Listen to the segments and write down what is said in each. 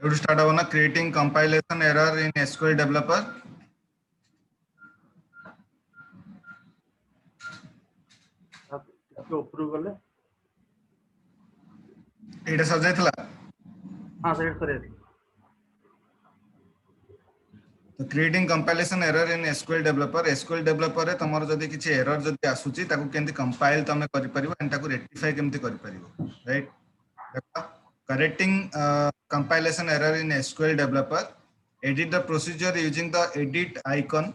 एवढं स्टार्ट हो ना creating compilation error in SQL developer इसके ऊपर गले एटा सब जायतला हां सर सर तो creating compilation error in SQL developer रे तमरो जदी किछि एरर जदी आसुची ताकू केंति कंपाइल तमे करि परिबो एंड ताकू रेक्टिफाई केंति करि परिबो राइट देखो correcting compilation error in SQL developer. Edit the procedure using the edit icon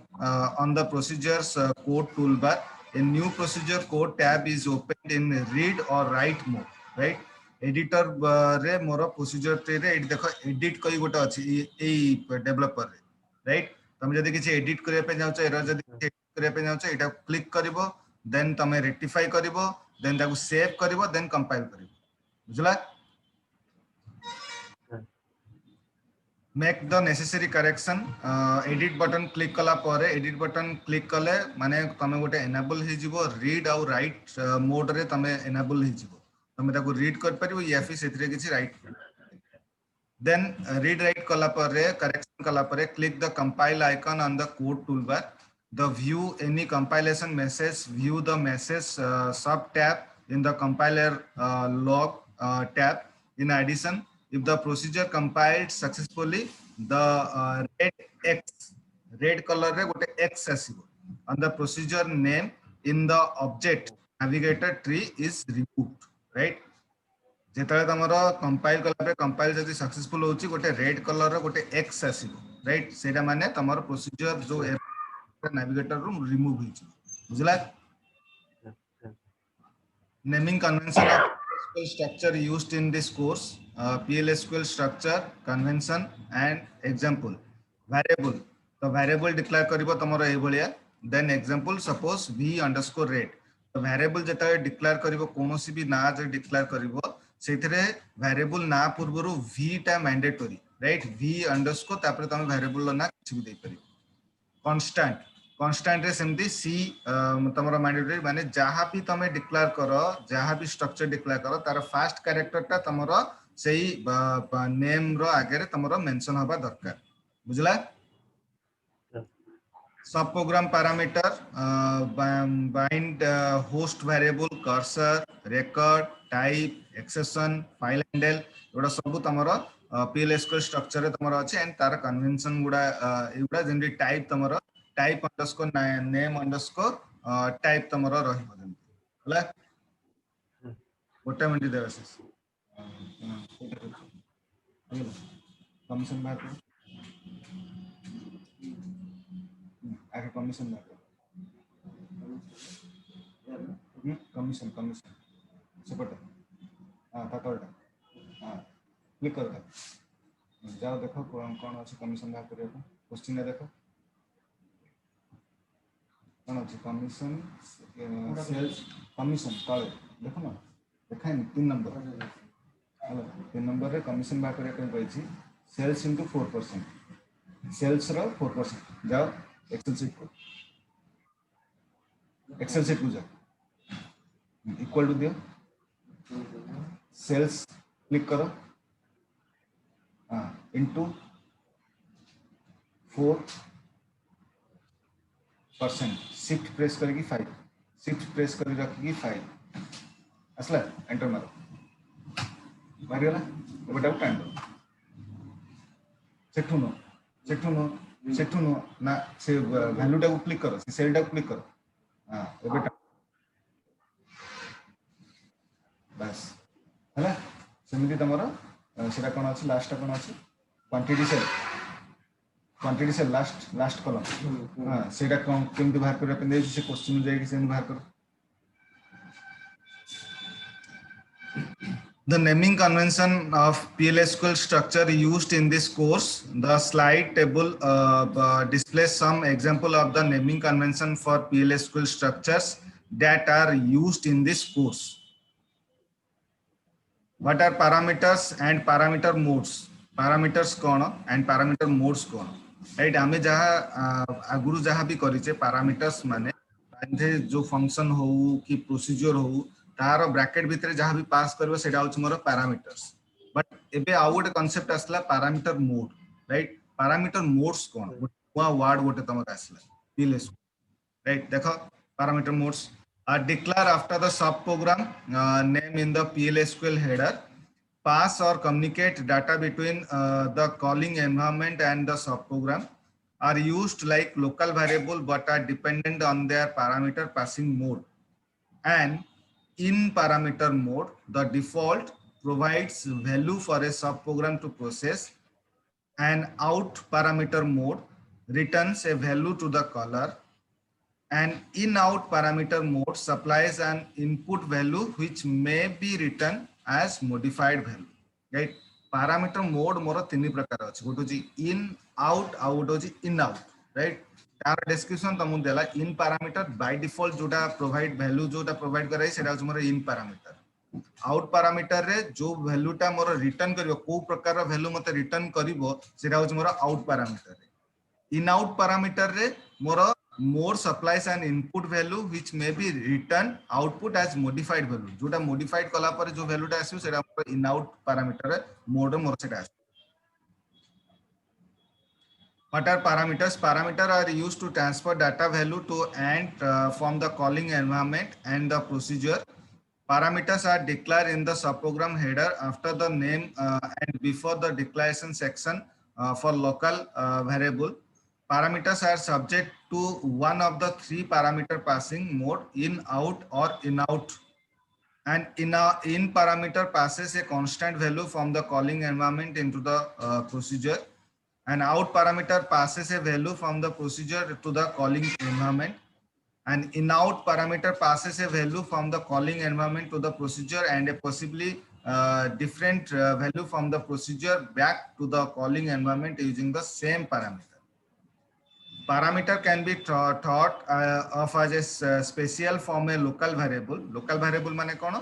on the procedures code toolbar. A new procedure code tab is opened in read or write mode, right? Editor रे मोर procedure रे AD देखो edit कोई गोटे अछि a developer रे right तुम जदी किछि एडिट करिया पे जाउछ एरर जदी एडिट करिया पे जाउछ एटा क्लिक करिवो देन तमे रेक्टिफाई करिवो देन ताकू सेव करिवो देन कंपाइल करिवो बुझला make the necessary correction edit button click कला परे edit button click कले माने तमे गोटे enable हे जिवो read और write mode रे तमे enable हे जिवो तमे ताको read कर परिबो या फिर सेथरे किछि write then read write कला परे correction कला परे click the compile icon on the code toolbar the view any compilation message view the message sub tab in the compiler log tab in addition if the procedure compiled successfully the red color re gote x asibo and the procedure name in the object navigator tree is removed right जेतले तमरो compile कला पे compile जदी successful होची गोटे red colour रो गोटे x आसीबो right सेटा माने तमरो प्रोसीजर जो नेविगेटर रो रिमूव होची बुझला naming convention of PLSQL structure used in this course PLSQL structure convention and example variable तो variable declare करिवो तमरो ए भलिया then example suppose v underscore rate तो variable जेता declare करिवो कोनोसी भी ना जे declare करिवो सेथरे variable ना पूर्वरु v टा mandatory right v underscore तापर तमे variable ना किछि भी दे परिवो constant constant रे सेमती c तमरो mandatory माने जहां भी तमे डिक्लेयर करो जहां भी स्ट्रक्चर डिक्लेयर करो तार फर्स्ट कैरेक्टर टा तमरो सेही नेम रो आगे रे तमरो मेंशन होबा दरकार बुझला सब program parameter bind host variable cursor record type exception file handle एडा सब तमरो PLSQL स्ट्रक्चर रे तमरो अछि एंड तार कन्वेंशन गुडा एडा जेंदी टाइप तमरो type underscore name underscore type तमरो रहिबो जेंदी हला गोटे मिनिट देबस कमिशन बात आगे कमिशन बात कमिशन कमिशन सपोर्ट हां तातोटा हां क्लिक कर जाओ देखो कौन अच्छे कमिशन बाहर करिया क्वेश्चन देखो कौन अच्छे कमिशन सेल्स कमिशन तले देखो ना देखाई 3 नंबर हेलो 3 नंबर रे कमिशन बाहर करिया के पाइछि सेल्स इनटू 4% सेल्स रो 4% जाओ एक्सेल शीट को जाओ इक्वल टू दियो सेल्स क्लिक करो into 4% shift प्रेस करेगी 5 shift प्रेस करी रखी 5 असला एंटर मारो मारी गला एबटा टाइम दो सेठु नो ना से वैल्यू टा को क्लिक करो से सेल टा को क्लिक करो हां एबटा बस हला सेमिति तमरो सेटा कोन अछि लास्ट कोन अछि क्वांटिटी से लास्ट कॉलम हां सेटा केमति बाहर कर पे से क्वेश्चन जाय कि से बाहर करो The naming convention of PLSQL structure used in this course the slide table displays some example of the naming convention for PLSQL structures that are used in this course. What are parameters and parameter modes? Parameters कौन and parameter modes कौन? Right? हमें जहाँ आगुरु जहाँ भी करीचे parameters माने जो function हो कि प्रोसीजर हो तार ब्रैकेट भीतर जहाँ भी पास करिवो सेटा होछि मोर parameters. बट एबे आउ गोटे कांसेप्ट आसला parameter mode right parameter modes कोन वा वर्ड गोटे तमक आसला पीएलएस राइट देखो parameter modes are declared after the subprogram name in the PLSQL header pass or communicate data between the calling environment and the subprogram are used like local variable but are dependent on their parameter passing mode and in parameter mode the default provides value for a subprogram to process and out parameter mode returns a value to the caller and in out parameter mode supplies an input value which may be written as modified value right parameter mode मोर तीन प्रकार अछि गोटे होची in out आउ गोटे होची in out right तार description तुमको देला in parameter by default जोटा प्रोवाइड वैल्यू जोटा प्रोवाइड कराई सेटा होची मोर in parameter आउट पैरामीटर रे जो वैल्यूटा मोर रिटर्न करिवो को प्रकार वैल्यू मते रिटर्न करिवो सेटा होची मोर आउट पैरामीटर रे इन आउट पैरामीटर रे मोर more supplies an input value which may be returned output as modified value जोटा modified कला पर जो value टा आसी सेटा in out parameter mode मोर सेटा आसी what are parameters parameter are used to transfer data value to and from the calling environment and the procedure parameters are declared in the subprogram header after the name and before the declaration section for local variable parameters are subject to one of the three parameter passing mode in out or in out and in parameter passes a constant value from the calling environment into the procedure and out parameter passes a value from the procedure to the calling environment and in out parameter passes a value from the calling environment to the procedure and a possibly different value from the procedure back to the calling environment using the same parameter parameter can be thought of as a special from a local variable माने कोन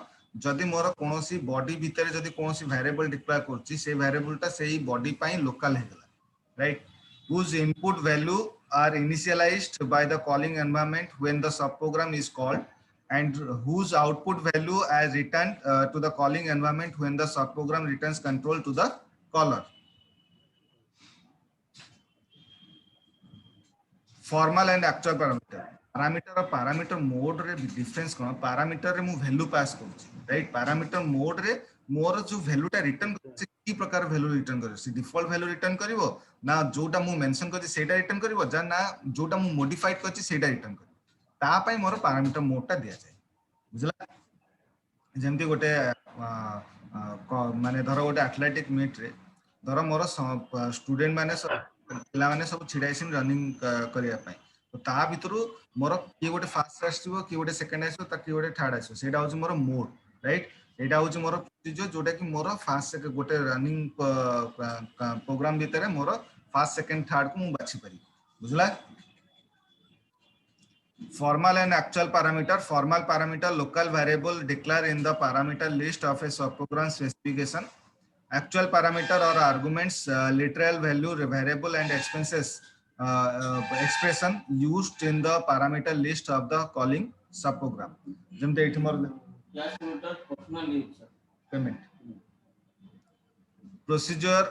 जदि मोर कोनोसी body भीतर जदि कोनोसी variable declare करछि से variable ता सेही बॉडी पई लोकल हेगला right whose input value are initialized by the calling environment when the subprogram is called and whose output value as returned to the calling environment when the subprogram returns control to the caller formal and actual parameter और parameter mode रे difference कोन parameter रे मु value pass करछि right parameter mode रे मोर जो वैल्यूटा return करछि की प्रकार वैल्यू रिटर्न करिवो सी डिफॉल्ट वैल्यू रिटर्न करिवो ना जोटा मु मेंशन करछि सेटा रिटर्न करिवो जा ना जोटा मु मॉडिफाइड करछि सेटा रिटर्न करिवो ता पई मोर पैरामीटर मोडटा दिया जाय बुझला जेमति गोटे माने धरो गोटे एथलेटिक मीट रे धरो मोर स्टूडेंट माने पिला माने सब छिडाइसिन रनिंग करिया पई तो ता भितरु मोर की गोटे फास्ट आसीबो की गोटे सेकंड आसीबो ता की गोटे थर्ड आसीबो सेटा होची मोर मोड राइट एटा होची मोर प्रोसीजर जोटा कि मोर फास्ट गोटे रनिंग प्रोग्राम भितरे मोर फास्ट सेकंड थर्ड को मु बाछि परि बुझला formal and actual parameter formal parameter local variable declared in the parameter list of a subprogram specification actual parameter or arguments literal value variable and expenses expression used in the parameter list of the calling subprogram जेमते एठी मोर payment procedure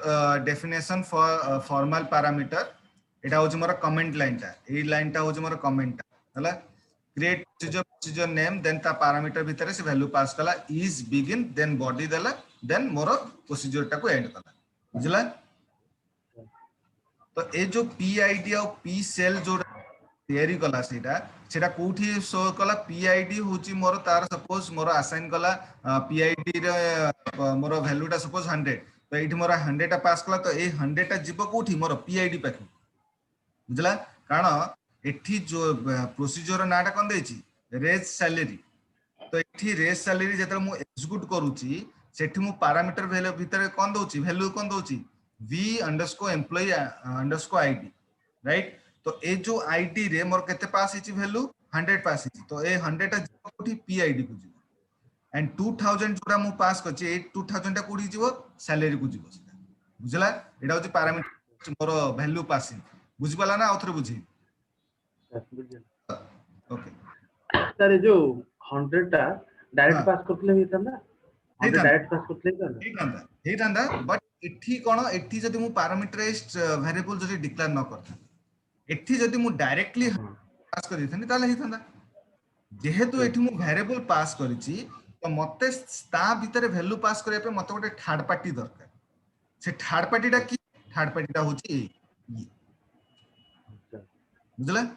definition for formal parameter एटा होची मोर comment line ता ए line ता होची मोर comment हला create procedure name then ता parameter भितरे से value pass कला is begin then body देला then मोर procedure टा को end कला बुझला तो ए जो pid और p cell जो तयारी कला सेटा कोठी शो कला pid होची मोर तार सपोज मोर असाइन कला pid रे मोर वैल्यू टा सपोज 100 तो एठी मोर 100 टा पास कला तो ए 100 टा जीव कोठी मोर pid पाखि बुझला कारण एठी जो प्रोसीजर नाटा कोन देछि रेज सैलरी तो एठी रेज सैलरी जेतरा मु एक्जीक्यूट करूची सेठी मु पैरामीटर वैल्यू भीतर कोन दोछि वैल्यू कोन दोछि v_employee_id राइट तो ए जो आईडी रे मोर केते पास हिची वैल्यू 100 पास हिची तो ए 100 टा कोठी pid को जीवो एंड 2000 जोरा मु पास करछि ए 2000 टा कोठी जीवो सैलरी को जीवो बुझला एटा होछि पैरामीटर मोर वैल्यू पासिंग बुझ पाला ना आउथरे बुझी ओके सर जो 100 टा डायरेक्ट पास करथले हेता ना हम ହେଇଥାନ୍ତା डायरेक्ट पास करते हैं ହେଇଥାନ୍ତା ହେଇଥାନ୍ତା ବଟ୍ ଏଠି କଣ ଏଠି ଯଦି ମୁଁ ପାରାମିଟରାଇଜ୍ଡ ଭେରିଏବଲ ଯଦି ଡିକ୍ଲେୟାର ନ କରିଥାନ୍ତି ଏଠି ଯଦି ମୁଁ ଡାଇରେକ୍ଟଲି हाँ ପାସ୍ କରିଥାନ୍ତି ତାହେଲେ ହେଇଥାନ୍ତା ଯେହେତୁ ଏଠି ମୁଁ ଭେରିଏବଲ ପାସ୍ କରିଛି ତ ମତେ ତା ଭିତରେ ଭ୍ୟାଲୁ ପାସ୍ କରିବା ପାଇଁ ମତେ ଗୋଟେ ଥାର୍ଡ ପାର୍ଟି ଦରକାର ସେ ଥାର୍ଡ ପାର୍ଟିଟା କି ଥାର୍ଡ ପାର୍ଟିଟା ହଉଛି ଏ ଇଏ अच्छा ବୁଝିଲା अच्छा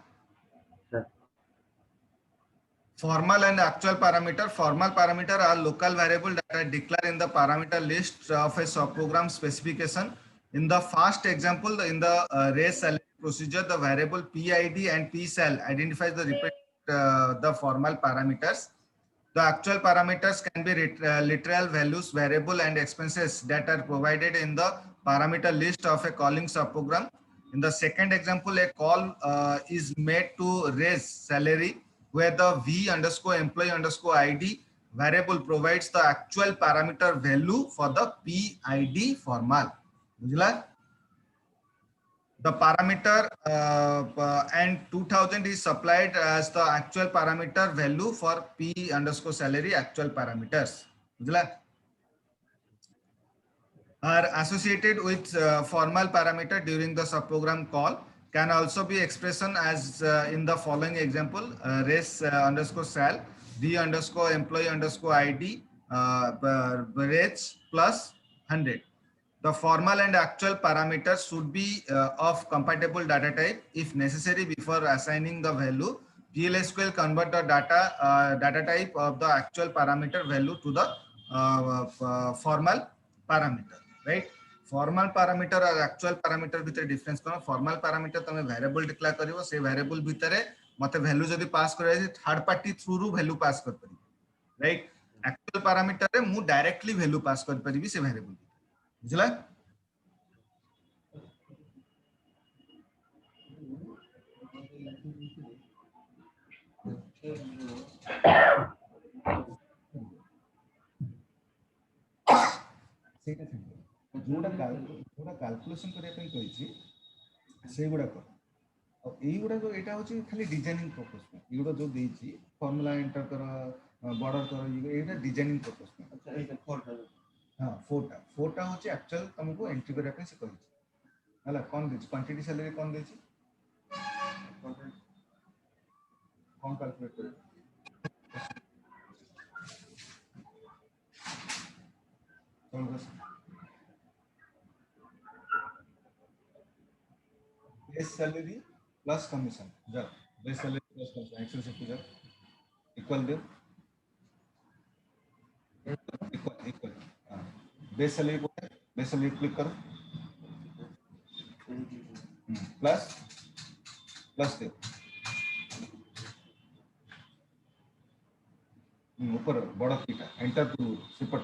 formal and actual parameter. Formal parameter are local variable that are declared in the parameter list of a subprogram specification. In the first example, in the raise salary procedure, the variable PID and PSAL identifies the formal parameters. The actual parameters can be literal values, variable and expenses that are provided in the parameter list of a calling subprogram. In the second example, a call is made to raise salary where the V underscore employee underscore ID variable provides the actual parameter value for the PID formal. बुझला? The parameter and 2000 is supplied as the actual parameter value for P underscore salary actual parameters. बुझला? Are associated with formal parameter during the subprogram call can also be expression as in the following example raise underscore sal v underscore employee underscore id raise plus 100. The formal and actual parameters should be of compatible data type if necessary before assigning the value. PLSQL convert the data type of the actual parameter value to the formal parameter. Right? Formal parameter और actual parameter भितर difference कौन? Formal parameter तमें variable declare करिवो से variable भितरे मते value जदि pass करे जे third party through रू value pass कर परिबो. Right? Actual parameter रे मु directly value pass कर परिबी से variable. बुझला? ସେଇଟା ଯୋଉଟା କାଲକୁଲେସନ କରିବା ପାଇଁ କହିଛି ସେଇଗୁଡାକ ଆଉ ଏଇଗୁଡାକ ଏଇଟା ହଉଛି ଖାଲି ଡିଜାଇନିଂ ପର୍ପସ ପାଇଁ ଏଇଗୁଡା ଯୋଉ ଦେଇଛି ଫର୍ମୁଲା ଏଣ୍ଟର କର ବର୍ଡର କର ଏଇଟା ଡିଜାଇନିଂ ପର୍ପସ ପାଇଁ ହଁ ଫୋରଟା ହଉଛି ଆକ୍ଚୁଆଲ ତମକୁ ଏଣ୍ଟ୍ରି କରିବା ପାଇଁ ସେ କହିଛି ହେଲା କଣ ଦେଇଛି କ୍ୱାଣ୍ଟିଟି ସାଲେରୀ କଣ ଦେଇଛି କଣ କାଲକୁଲେଟ କରିବ base salary plus commission जाओ base salary plus commission excel sheet पे जाओ equal दे equal base salary को base salary क्लिक करो plus दे ऊपर बड़ा कीटा एंटर टू सेपट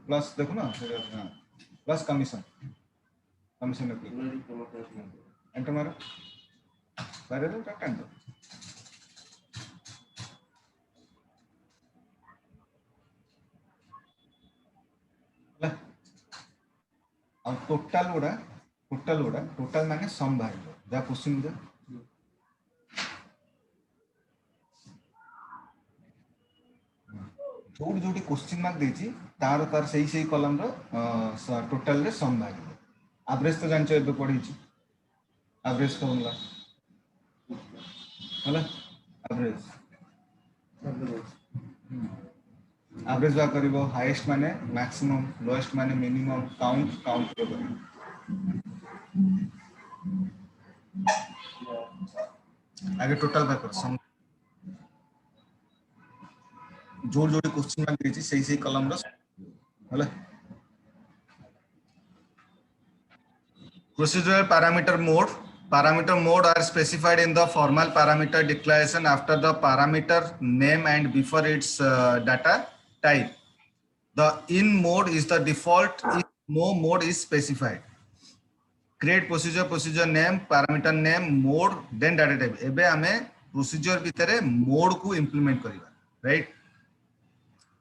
प्लस देखो ना प्लस कमीशन में क्लिक एंटर मारो बारे दो टाटा दो और टोटल माने सम बाहर जा क्वेश्चन जा जोड़ी जोड़ी क्वेश्चन मार्क देछि तार सही कॉलम रो टोटल रे सम बाहर एवरेज तो जानछ एबे पढी छी एवरेज फॉर्मूला होला एवरेज बा करिवो हाईएस्ट माने मैक्सिमम लोएस्ट माने मिनिमम काउंट करिवो आगे टोटल बा कर सम जोड़ जोड़ी क्वेश्चन मार्क देछि सही कॉलम रो होला procedural parameter mode are specified in the formal parameter declaration after the parameter name and before its data type. The in mode is the default if no mode is specified. Create procedure name, parameter name, mode, then data type. एबे हमें procedure भितरे mode को implement करिवा, right?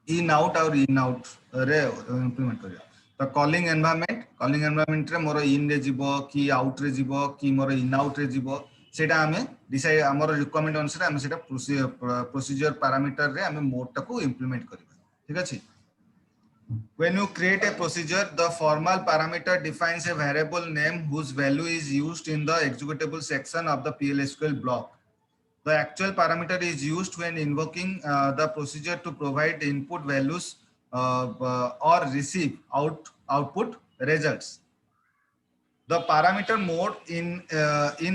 In out और in out रे implement करिवा. तो calling environment रे मोर in रे जीवो कि out रे जीवो कि मोर in out रे जीवो सेटा हमें डिसाइड हमर रिक्वायरमेंट अनुसार हम सेटा प्रोसीजर पैरामीटर रे हमें मोड टाको इंप्लीमेंट करिवा ठीक अछि When you create a procedure, the formal parameter defines a variable name whose value is used in the executable section of the PLSQL block. The actual parameter is used when invoking the procedure to provide input values or receive output results. The parameter mode in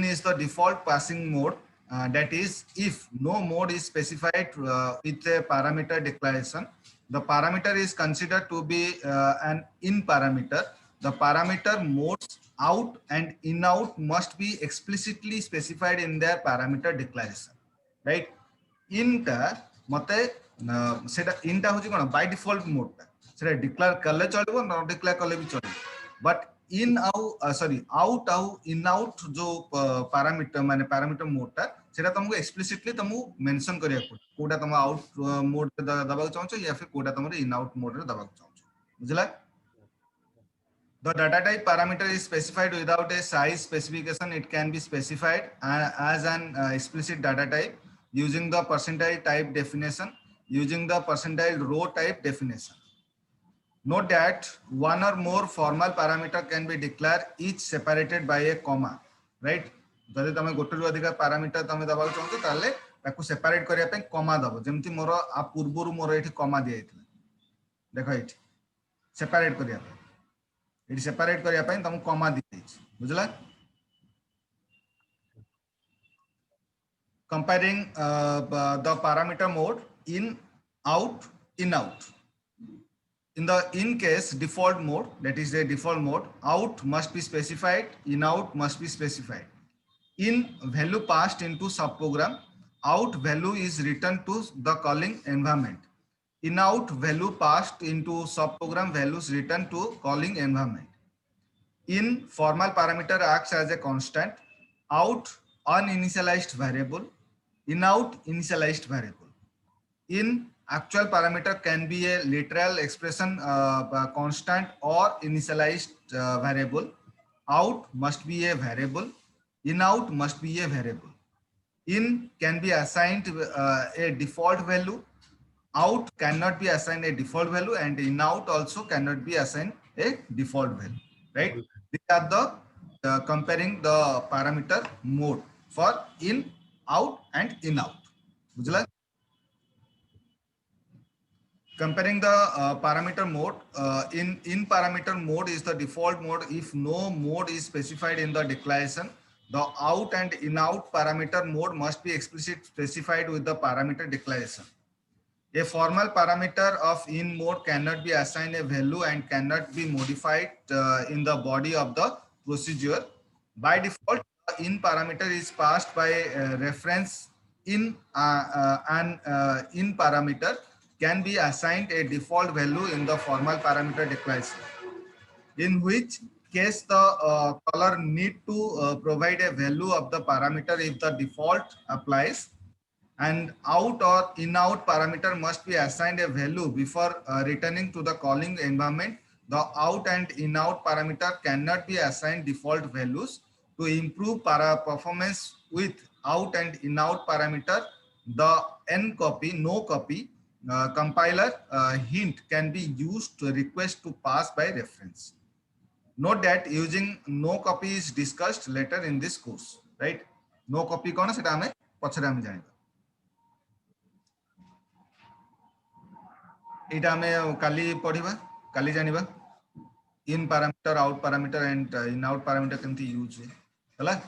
is the default passing mode. That is, if no mode is specified with a parameter declaration, the parameter is considered to be an in parameter. The parameter modes out and in out must be explicitly specified in their parameter declaration. Right? In टा मते सेटा इन टा होची कोन by default mode टा सेटा declare करले चलबो न डिक्लेयर करले भी चलबो बट इन आउ सॉरी आउट आउ इन आउट जो पैरामीटर माने पैरामीटर मोड टा सेटा तुमको एक्सप्लिसिटली तुमको मेंशन करिया पड़ो कोडा तुम आउट मोड पे दबाक चाहछो या फिर कोडा तुम इन आउट मोड रे दबाक चाहछो बुझला. The data type parameter is specified without a size specification. It can be specified as an explicit data type using the percentile type definition, using the percentile row type definition. Note that one or more formal parameter can be declared each separated by a comma, right? जदि तमे गोटे रु अधिक parameter तमे दबाक चाहछो ताले ताकू separate करिया पे कॉमा दबो जेमति मोर आ पूर्वरु मोर एठी कॉमा दिया हितला देखो एठी सेपरेट करिया पे इट सेपरेट करिया पे तुम कॉमा दी बुझला. Comparing the parameter mode in out in out. In the in case default mode, that is the default mode, out must be specified, in out must be specified. In value passed into subprogram, out value is returned to the calling environment. In out value passed into subprogram values returned to calling environment. In formal parameter acts as a constant, out uninitialized variable, in out initialized variable. In actual parameter can be a literal expression constant or initialized variable. Out must be a variable, in out must be a variable. In can be assigned a default value, out cannot be assigned a default value, and in out also cannot be assigned a default value, right? These are the comparing the parameter mode for in, out and in out. Bujla? Comparing the parameter mode, in parameter mode is the default mode. If no mode is specified in the declaration, the out and in out parameter mode must be explicitly specified with the parameter declaration. A formal parameter of in mode cannot be assigned a value and cannot be modified in the body of the procedure. By default, the in parameter is passed by reference in in parameter can be assigned a default value in the formal parameter declaration, in which case the caller need to provide a value of the parameter if the default applies, and out or in out parameter must be assigned a value before returning to the calling environment. The out and in out parameter cannot be assigned default values. To improve performance with out and in out parameter, the n copy, no copy compiler hint can be used to request to pass by reference. Note that using no copy is discussed later in this course, right? No copy कौन सेटा हमें पछरे हमें जानेगा. इटा हमें काली पढ़िबा काली जानिबा in parameter, out parameter and in out parameter केमती use है. हला?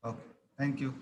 Okay, thank you.